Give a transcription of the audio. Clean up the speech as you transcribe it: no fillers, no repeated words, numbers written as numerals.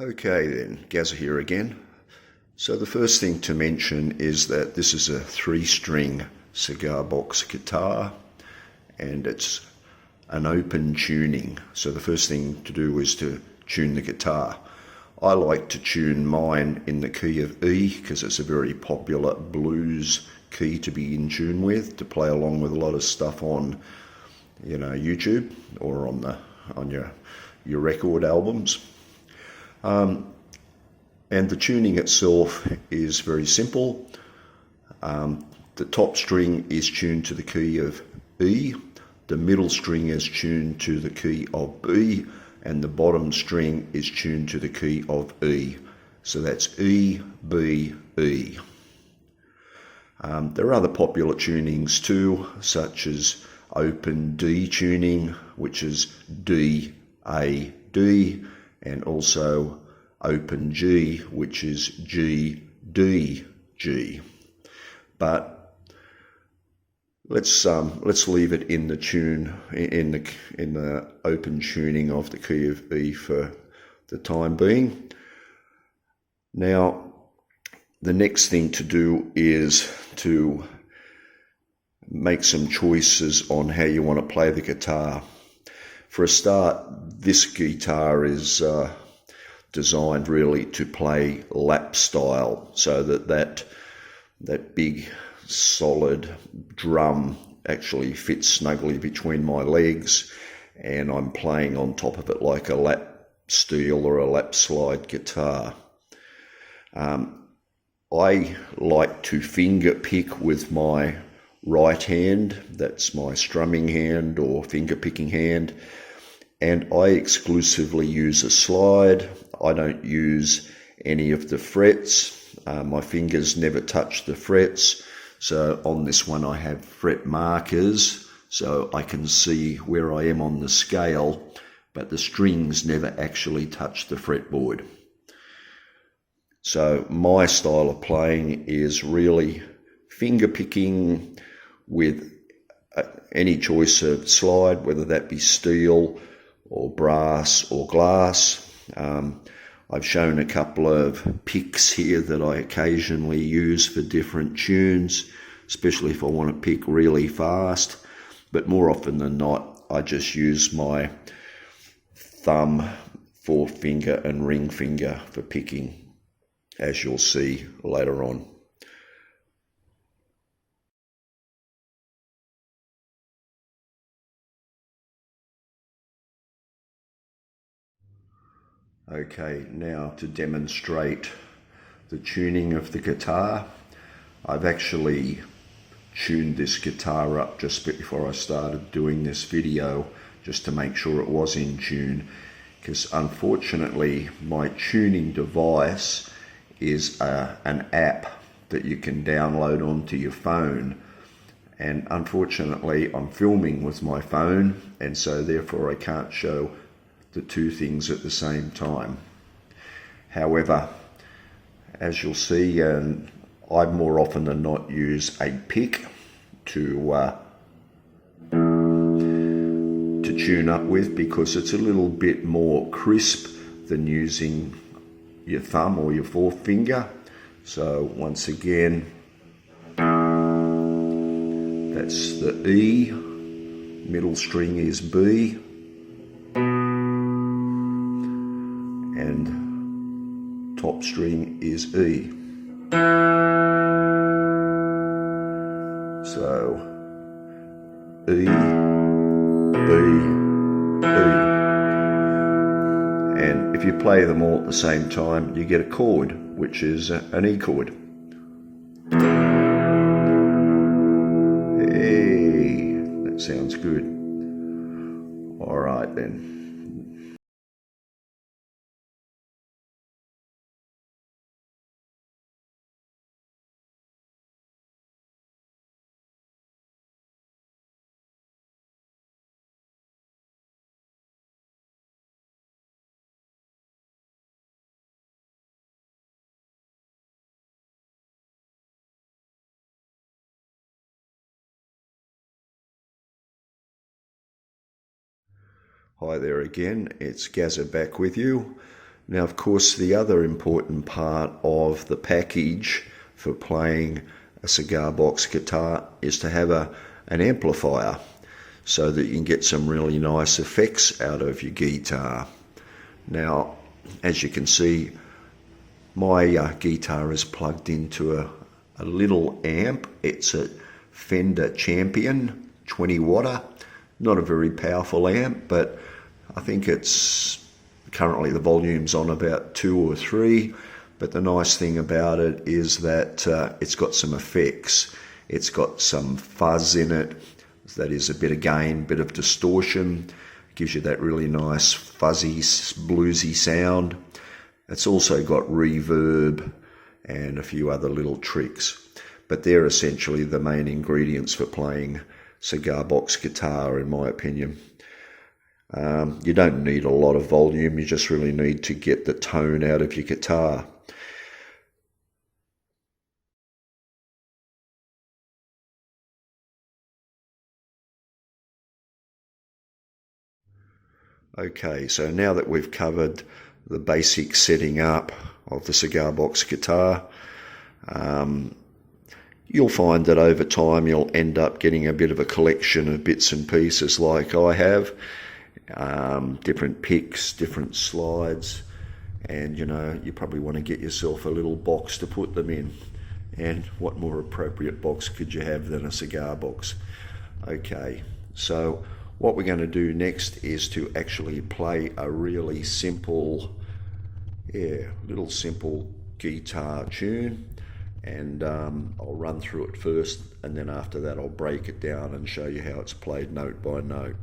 Okay then, Gazza here again. So the first thing to mention is that this is a 3-string cigar box guitar and it's an open tuning. So the first thing to do is to tune the guitar. I like to tune mine in the key of E because it's a very popular blues key to be in tune with, to play along with a lot of stuff on, YouTube or on your record albums. And the tuning itself is very simple. The top string is tuned to the key of E, the middle string is tuned to the key of B, and the bottom string is tuned to the key of E. So that's E, B, E. There are other popular tunings too, such as open D tuning, which is D, A, D, and also open G, which is G, D, G. But let's leave it in the tune in the open tuning of the key of E for the time being. Now, the next thing to do is to make some choices on how you want to play the guitar. For a start, this guitar is designed really to play lap style, so that big solid drum actually fits snugly between my legs, and I'm playing on top of it like a lap steel or a lap slide guitar. I like to finger pick with my right hand, that's my strumming hand or finger picking hand, and I exclusively use a slide. I don't use any of the frets. My fingers never touch the frets. So on this one I have fret markers so I can see where I am on the scale, but the strings never actually touch the fretboard. So my style of playing is really finger picking with any choice of slide, whether that be steel or brass or glass. I've shown a couple of picks here that I occasionally use for different tunes, especially if I want to pick really fast. But more often than not, I just use my thumb, forefinger and ring finger for picking, as you'll see later on. Okay, now to demonstrate the tuning of the guitar. I've actually tuned this guitar up just before I started doing this video, just to make sure it was in tune, because unfortunately my tuning device is an app that you can download onto your phone, and unfortunately I'm filming with my phone, and so therefore I can't show the two things at the same time. However, as you'll see, I more often than not use a pick to tune up with, because it's a little bit more crisp than using your thumb or your forefinger. So once again, that's the E, middle string is B, and top string is E. So E, B, E. And if you play them all at the same time, you get a chord, which is an E chord. Hey, that sounds good. All right then. Hi there again, it's Gazza back with you. Now, of course, the other important part of the package for playing a cigar box guitar is to have an amplifier so that you can get some really nice effects out of your guitar. Now, as you can see, my guitar is plugged into a little amp. It's a Fender Champion 20 watter, not a very powerful amp, but I think it's currently the volume's on about 2 or 3. But the nice thing about it is that it's got some effects. It's got some fuzz in it, that is a bit of gain, bit of distortion. It gives you that really nice fuzzy, bluesy sound. It's also got reverb and a few other little tricks. But they're essentially the main ingredients for playing cigar box guitar, in my opinion. You don't need a lot of volume, you just really need to get the tone out of your guitar. Okay, so now that we've covered the basic setting up of the cigar box guitar, you'll find that over time you'll end up getting a bit of a collection of bits and pieces like I have, different picks, different slides, and you probably want to get yourself a little box to put them in. And what more appropriate box could you have than a cigar box? Okay, so what we're going to do next is to actually play a really simple, little simple guitar tune, and I'll run through it first, and then after that I'll break it down and show you how it's played note by note.